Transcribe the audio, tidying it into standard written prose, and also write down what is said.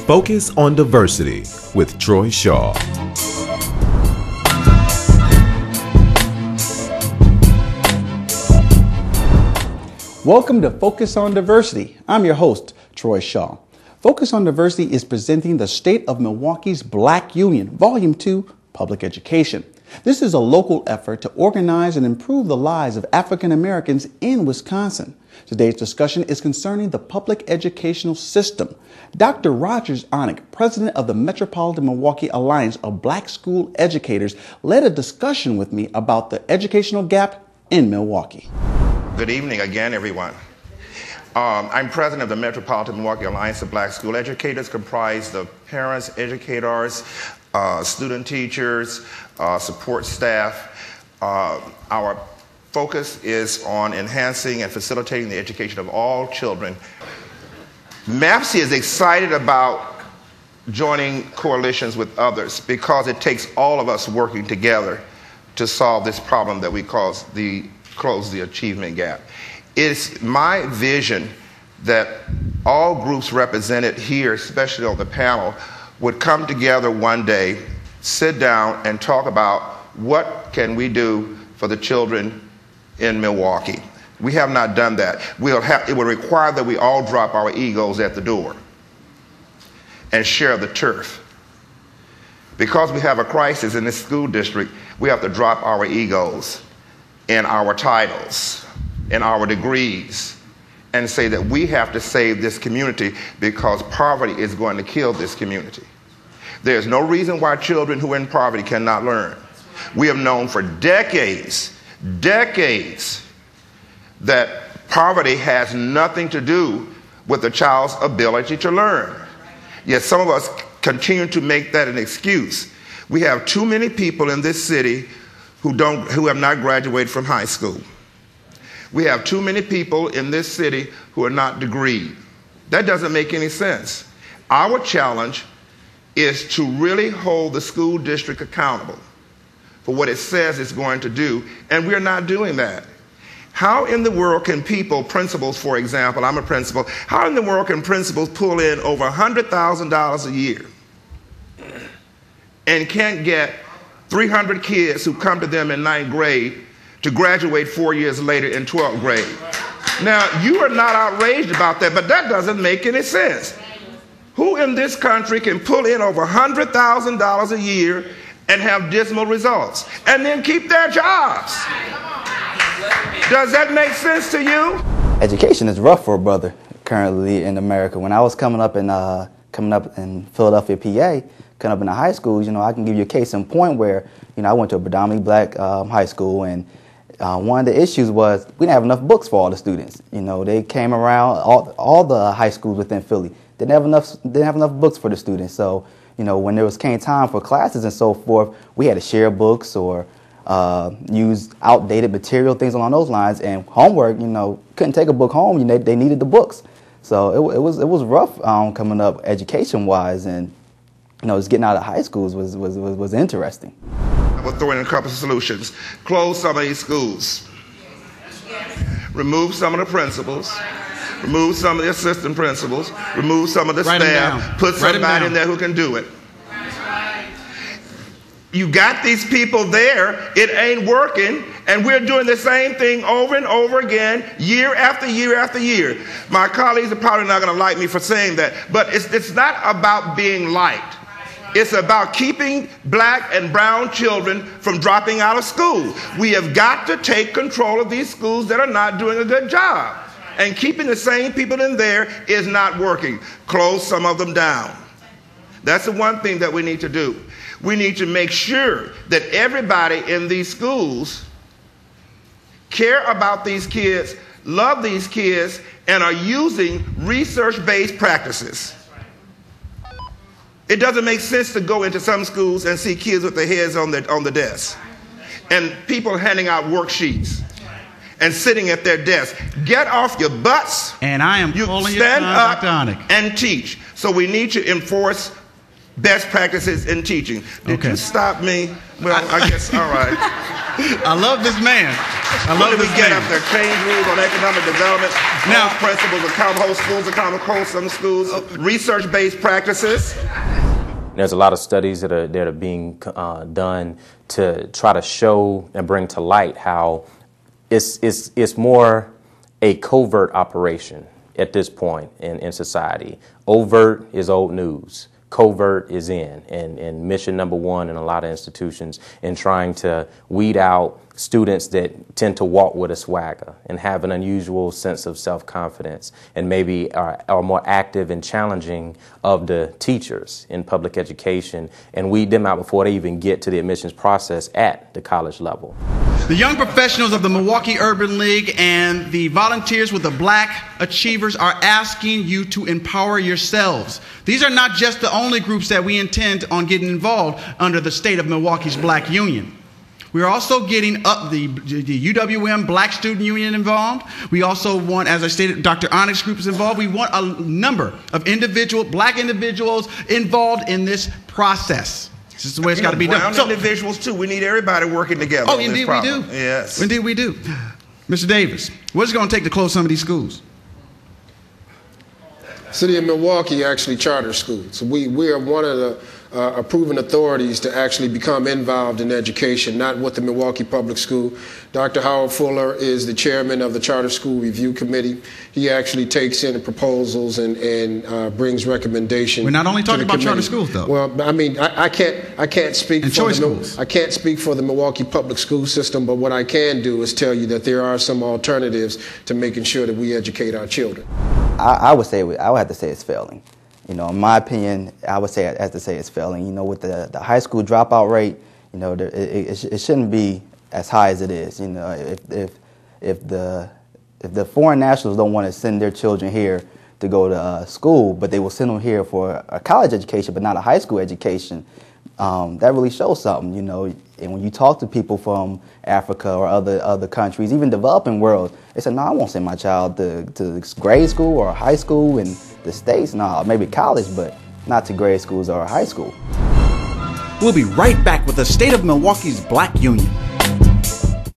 Focus on Diversity with Troy Shaw. Welcome to Focus on Diversity. I'm your host, Troy Shaw. Focus on Diversity is presenting the State of Milwaukee's Black Union, Volume 2, Public Education. This is a local effort to organize and improve the lives of African Americans in Wisconsin. Today's discussion is concerning the public educational system. Dr. Rogers Onick, president of the Metropolitan Milwaukee Alliance of Black School Educators, led a discussion with me about the educational gap in Milwaukee. Good evening again, everyone. I'm president of the Metropolitan Milwaukee Alliance of Black School Educators, comprised of parents, educators, student teachers, support staff. Our focus is on enhancing and facilitating the education of all children. MAPC is excited about joining coalitions with others because it takes all of us working together to solve this problem that we close the achievement gap. It's my vision that all groups represented here, especially on the panel, would come together one day, sit down, and talk about what can we do for the children in Milwaukee. We have not done that. It will require that we all drop our egos at the door and share the turf. Because we have a crisis in this school district, we have to drop our egos and our titles and our degrees and say that we have to save this community because poverty is going to kill this community. There's no reason why children who are in poverty cannot learn. We have known for decades that poverty has nothing to do with the child's ability to learn. Yet some of us continue to make that an excuse. We have too many people in this city who have not graduated from high school. We have too many people in this city who are not degreed. That doesn't make any sense. Our challenge is to really hold the school district accountable for what it says it's going to do, and we're not doing that. How in the world can principals, for example, I'm a principal, how in the world can principals pull in over $100,000 a year and can't get 300 kids who come to them in 9th grade to graduate 4 years later in 12th grade? Now, you are not outraged about that, but that doesn't make any sense. Who in this country can pull in over $100,000 a year and have dismal results and then keep their jobs? Does that make sense to you? Education is rough for a brother currently in America. When I was coming up in Philadelphia, PA, coming up in the high schools, I can give you a case in point where, I went to a predominantly black high school, and one of the issues was we didn't have enough books for all the students. They came around all the high schools within Philly. Didn't have enough books for the students. So, when came time for classes and so forth, we had to share books or use outdated material, things along those lines. And homework, couldn't take a book home. They needed the books. So it was rough coming up education-wise, and just getting out of high schools was interesting. We'll throw in a couple of solutions. Close some of these schools. Remove some of the principals. Remove some of the assistant principals. Remove some of the staff. Put somebody in there who can do it. You got these people there, it ain't working, and we're doing the same thing over and over again, year after year after year. My colleagues are probably not going to like me for saying that, but it's not about being liked. It's about keeping black and brown children from dropping out of school. We have got to take control of these schools that are not doing a good job. And keeping the same people in there is not working. Close some of them down. That's the one thing that we need to do. We need to make sure that everybody in these schools care about these kids, love these kids, and are using research-based practices. It doesn't make sense to go into some schools and see kids with their heads on the desk and people handing out worksheets and sitting at their desk. Get off your butts. And I am pulling stand your up Dr. Onick. And teach. So we need to enforce best practices in teaching. Did you stop me? Well, I guess, all right. I love this man. I love this man. Get up there, change rules on economic development, now principles of whole schools, economic some schools, research-based practices. There's a lot of studies that are being done to try to show and bring to light how it's more a covert operation at this point in society. Overt is old news. Covert is in, and mission number one in a lot of institutions in trying to weed out students that tend to walk with a swagger and have an unusual sense of self-confidence and maybe are more active and challenging of the teachers in public education, and weed them out before they even get to the admissions process at the college level. The young professionals of the Milwaukee Urban League and the volunteers with the Black Achievers are asking you to empower yourselves. These are not just the only groups that we intend on getting involved under the state of Milwaukee's Black Union. We're also getting up the UWM Black Student Union involved. We also want, as I stated, Dr. Onyx Group is involved. We want a number of Black individuals involved in this process. This is the way it's got to be done. So, individuals too. We need everybody working together. Oh, indeed we do. Yes. Indeed we do. Mr. Davis, what's it going to take to close some of these schools? City of Milwaukee actually charter schools. We are one of the proven authorities to actually become involved in education, not with the Milwaukee Public School. Dr. Howard Fuller is the chairman of the Charter School Review Committee. He actually takes in proposals and brings recommendations. We're not only talking about charter schools, though. Well, I mean, I can't speak and for schools. I can't speak for the Milwaukee Public School system, but what I can do is tell you that there are some alternatives to making sure that we educate our children. I would have to say it's failing. You know, in my opinion, I would have to say it's failing. You know, with the high school dropout rate, you know, it shouldn't be as high as it is. You know, if the foreign nationals don't want to send their children here to go to school, but they will send them here for a college education, but not a high school education, that really shows something. You know, and when you talk to people from Africa or other countries, even developing world, they say, "No, I won't send my child to grade school or high school in the States. No, maybe college, but not to grade schools or high school." We'll be right back with the State of Milwaukee's Black Union.